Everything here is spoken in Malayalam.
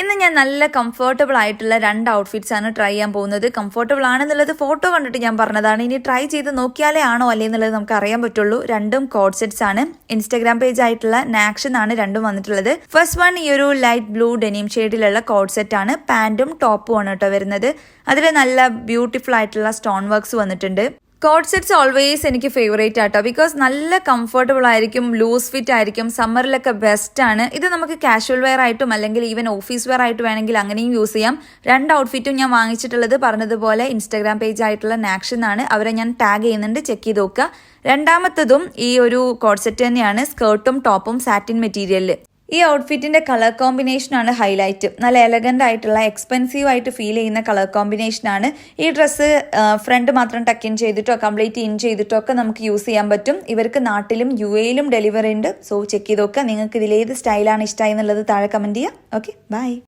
ഇന്ന് ഞാൻ നല്ല കംഫർട്ടബിൾ ആയിട്ടുള്ള 2 ഔട്ട്ഫിറ്റ്സ് ആണ് ട്രൈ ചെയ്യാൻ പോകുന്നത്. കംഫർട്ടബിൾ ആണെന്നുള്ളത് ഫോട്ടോ കണ്ടിട്ട് ഞാൻ പറഞ്ഞതാണ്. ഇനി ട്രൈ ചെയ്ത് നോക്കിയാലേ ആണോ അല്ലേ എന്നുള്ളത് നമുക്ക് അറിയാൻ പറ്റുള്ളൂ. രണ്ടും കോഡ് സെറ്റ്സ് ആണ്. ഇൻസ്റ്റാഗ്രാം പേജ് ആയിട്ടുള്ള നാക്ഷൻ ആണ് രണ്ടും വന്നിട്ടുള്ളത്. ഫസ്റ്റ് വൺ ഈ ഒരു ലൈറ്റ് ബ്ലൂ ഡെനിം ഷെയ്ഡിലുള്ള കോഡ് സെറ്റ് ആണ്. പാന്റും ടോപ്പും ആണ് കേട്ടോ വരുന്നത്. അതിൽ നല്ല ബ്യൂട്ടിഫുൾ ആയിട്ടുള്ള സ്റ്റോൺ വർക്ക്സ് വന്നിട്ടുണ്ട്. കോഡ് സെറ്റ്സ് ഓൾവേസ് എനിക്ക് ഫേവറേറ്റ് ആട്ടോ, ബിക്കോസ് നല്ല കംഫർട്ടബിൾ ആയിരിക്കും, ലൂസ് ഫിറ്റ് ആയിരിക്കും, സമ്മറിലൊക്കെ ബെസ്റ്റ് ആണ്. ഇത് നമുക്ക് കാഷ്വൽ വെയർ ആയിട്ടും അല്ലെങ്കിൽ ഈവൻ ഓഫീസ് വെയർ ആയിട്ട് വേണമെങ്കിൽ അങ്ങനെയും യൂസ് ചെയ്യാം. 2 ഔട്ട്ഫിറ്റും ഞാൻ വാങ്ങിച്ചിട്ടുള്ളത് പറഞ്ഞതുപോലെ ഇൻസ്റ്റാഗ്രാം പേജ് ആയിട്ടുള്ള നാക്ഷൻ ആണ്. അവരെ ഞാൻ ടാഗ് ചെയ്യുന്നുണ്ട്, ചെക്ക് ചെയ്ത് നോക്കുക. രണ്ടാമത്തതും ഈ ഒരു കോഡ് സെറ്റ് തന്നെയാണ്. സ്കേർട്ടും ടോപ്പും സാറ്റിൻ മെറ്റീരിയലിൽ. ഈ ഔട്ട്ഫിറ്റിന്റെ കളർ കോമ്പിനേഷൻ ആണ് ഹൈലൈറ്റ്. നല്ല എലഗന്റ് ആയിട്ടുള്ള എക്സ്പെൻസീവ് ആയിട്ട് ഫീൽ ചെയ്യുന്ന കളർ കോമ്പിനേഷൻ ആണ്. ഈ ഡ്രസ്സ് ഫ്രണ്ട് മാത്രം ടക്ക് ഇൻ ചെയ്തിട്ടോ കംപ്ലീറ്റ് ഇൻ ചെയ്തിട്ടോ ഒക്കെ നമുക്ക് യൂസ് ചെയ്യാൻ പറ്റും. ഇവർക്ക് നാട്ടിലും UAE-ലും ഡെലിവറി ഉണ്ട്. സോ ചെക്ക് ചെയ്ത് നോക്കുക. നിങ്ങൾക്ക് ഇതിലേത് സ്റ്റൈലാണ് ഇഷ്ടമായി എന്നുള്ളത് താഴെ കമന്റ് ചെയ്യാം. Okay, by.